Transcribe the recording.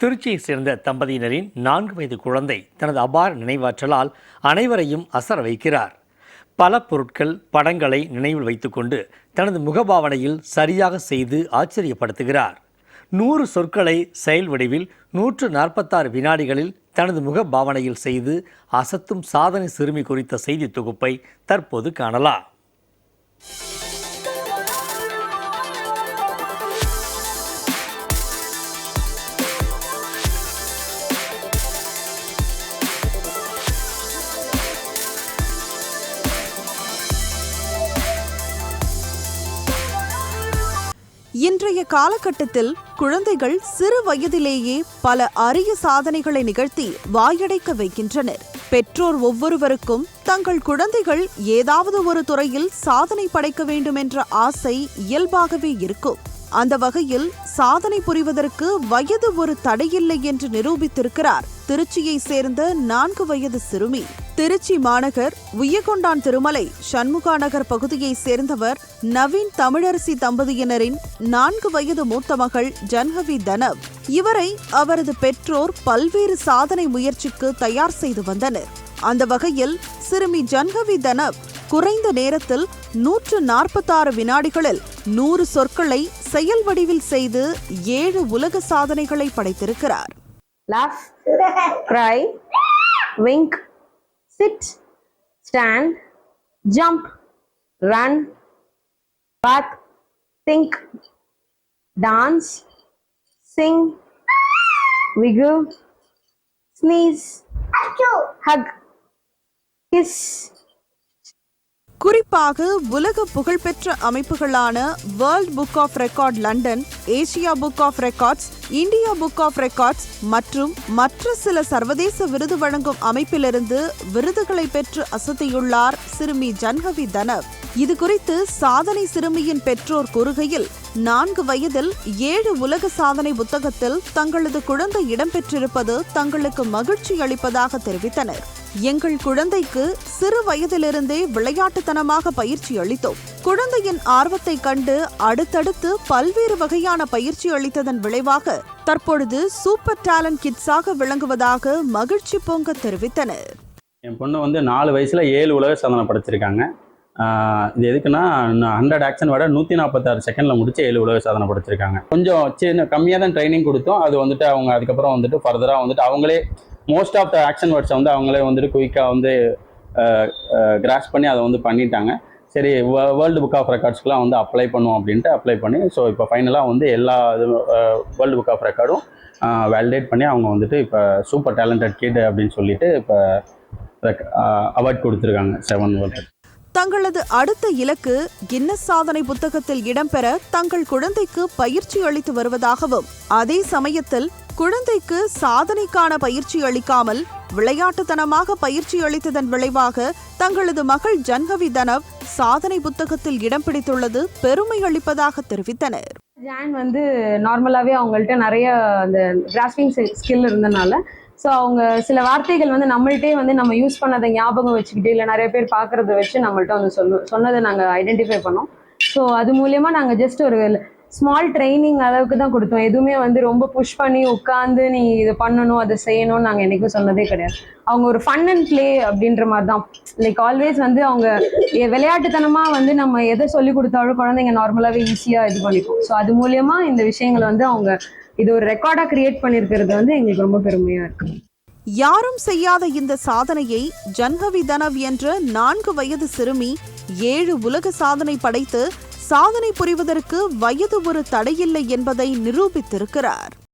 திருச்சியை சேர்ந்த தம்பதியினரின் 4 வயது குழந்தை தனது அபார நினைவாற்றலால் அனைவரையும் அசர வைக்கிறார். பல பொருட்கள், படங்களை நினைவில் வைத்துக்கொண்டு தனது முகபாவனையில் சரியாக செய்து ஆச்சரியப்படுத்துகிறார். 100 சொற்களை செயல் வடிவில் 146 வினாடிகளில் தனது முகபாவனையில் செய்து அசத்தும் சாதனை சிறுமி குறித்த செய்தி தொகுப்பை தற்போது காணலாம். இன்றைய காலகட்டத்தில் குழந்தைகள் சிறு வயதிலேயே பல அரிய சாதனைகளை நிகழ்த்தி வாயடைக்க வைக்கின்றனர். பெற்றோர் ஒவ்வொருவருக்கும் தங்கள் குழந்தைகள் ஏதாவது ஒரு துறையில் சாதனை படைக்க வேண்டும் என்ற ஆசை இயல்பாகவே இருக்கும். அந்த வகையில் சாதனை புரிவதற்கு வயது ஒரு தடையில்லை என்று நிரூபித்திருக்கிறார் திருச்சியை சேர்ந்த 4 வயது சிறுமி. திருச்சி மாநகர் உய்யகொண்டான் திருமலை சண்முகா நகர் பகுதியை சேர்ந்தவர் நவீன் தமிழரசி தம்பதியினரின் 4 வயது மூத்த மகள் ஜன்ஹவி தனவ். இவரை அவரது பெற்றோர் பல்வேறு சாதனை முயற்சிக்கு தயார் செய்து வந்தனர். அந்த வகையில் சிறுமி ஜன்ஹவி தனவ் குறைந்த நேரத்தில் 146 வினாடிகளில் 100 சொற்களை செயல் வடிவில் செய்து 7 உலக சாதனைகளை படைத்திருக்கிறார். Laugh, cry, wink, sit, stand, jump, run, bath, think, dance, sing, wiggle, sneeze, hug, kiss. குறிப்பாக உலக புகழ்பெற்ற அமைப்புகளான world book of record London, Asia book of records, India book of records மற்றும் மற்ற சில சர்வதேச விருது வழங்கும் அமைப்பிலிருந்து விருதுகளை பெற்று அசத்தியுள்ளார் சிறுமி ஜன்ஹவி தனவ். இது குறித்து சாதனை சிறுமியின் பெற்றோர் கூறுகையில், 4 வயதில் 7 உலக சாதனை புத்தகத்தில் தங்களது குழந்தை இடம்பெற்றிருப்பது தங்களுக்கு மகிழ்ச்சி அளிப்பதாக தெரிவித்தனர். எங்கள் குழந்தைக்கு சிறு வயதிலிருந்தே விளையாட்டுத்தனமாக பயிற்சி அளித்தோம். குழந்தையின் ஆர்வத்தை கண்டு அடுத்தடுத்து பல்வேறு வகையான பயிற்சி அளித்ததன் விளைவாக தற்பொழுது சூப்பர் டேலண்ட் கிட்ஸாக விளங்குவதாக மகிழ்ச்சி பொங்க தெரிவித்தனர். என் பொண்ணு 4 வயசுல 7 உலக சாதனை படைச்சிருக்காங்க. இது எதுக்குன்னா 100 ஆக்ஷன் விட 146 செகண்டில் முடிச்சு 7 உலக சாதனை படைச்சிருக்காங்க. கொஞ்சம் சின்ன கம்மியாக தான் ட்ரைனிங் கொடுத்தோம். அது அவங்க அதுக்கப்புறம் ஃபர்தராக அவங்களே மோஸ்ட் ஆஃப் த ஆக்ஷன் வேர்ட்ஸை அவங்களே குயிக்காக கிராஸ் பண்ணி அதை பண்ணிட்டாங்க. சரி, வேர்ல்டு புக் ஆஃப் ரெக்கார்ட்ஸ்க்குலாம் அப்ளை பண்ணுவோம் அப்படின்ட்டு அப்ளை பண்ணி, ஸோ இப்போ ஃபைனலாக எல்லா வேர்ல்டு புக் ஆஃப் ரெக்கார்டும் வேலிடேட் பண்ணி அவங்க இப்போ சூப்பர் டேலண்டட் கிட் அப்படின்னு சொல்லிட்டு இப்போ அவார்ட் கொடுத்துருக்காங்க 7 வேர்ல்டு. தங்களது அடுத்த இலக்கு கின்னஸ் சாதனை புத்தகத்தில் இடம்பெற தங்கள் குழந்தைக்கு பயிற்சி அளித்து வருவதாகவும், அதே சமயத்தில் குழந்தைக்கு சாதனைக்கான பயிற்சி அளிக்காமல் விளையாட்டுத்தனமாக பயிற்சி அளித்ததன் விளைவாக தங்களது மகள் ஜன்ஹவி தனவ் சாதனை புத்தகத்தில் இடம் பிடித்துள்ளது பெருமை அளிப்பதாக தெரிவித்தனர். ஜான் நார்மலாகவே அவங்கள்ட்ட நிறைய அந்த கிராஸ்பிங் ஸ்கில் இருந்தனால, ஸோ அவங்க சில வார்த்தைகள் நம்மள்ட்டே நம்ம யூஸ் பண்ணதை ஞாபகம் வச்சுக்கிட்டு, இல்லை நிறைய பேர் பார்க்குறத வச்சு நம்மள்ட்ட சொன்னதை நாங்கள் ஐடென்டிஃபை பண்ணோம். ஸோ அது மூலயமா நாங்கள் ஜஸ்ட் ஒரு ஸ்மால் ட்ரைனிங் அளவுக்கு தான் கொடுத்தோம். எதுவுமே ரொம்ப புஷ் பண்ணி உட்காந்து நீ இதை பண்ணணும், அதை செய்யணும்னு நாங்கள் என்றைக்கும் சொன்னதே கிடையாது. அவங்க ஒரு ஃபன் அண்ட் ப்ளே அப்படின்ற மாதிரி தான், லைக் ஆல்வேஸ் அவங்க விளையாட்டுத்தனமாக நம்ம எதை சொல்லி கொடுத்தாலும் குழந்தைங்க நார்மலாகவே ஈஸியாக இது பண்ணிப்போம். ஸோ அது மூலயமா இந்த விஷயங்களை அவங்க இது ஒரு ரெக்கார்டாக கிரியேட் பண்ணியிருக்கிறது எங்களுக்கு ரொம்ப பெருமையாக இருக்கு. யாரும் செய்யாத இந்த சாதனையை ஜன்ஹவி தனவ் என்ற 4 வயது சிறுமி 7 உலக சாதனை படைத்து சாதனை புரிவதற்கு வயது ஒரு தடையில்லை என்பதை நிரூபித்திருக்கிறார்.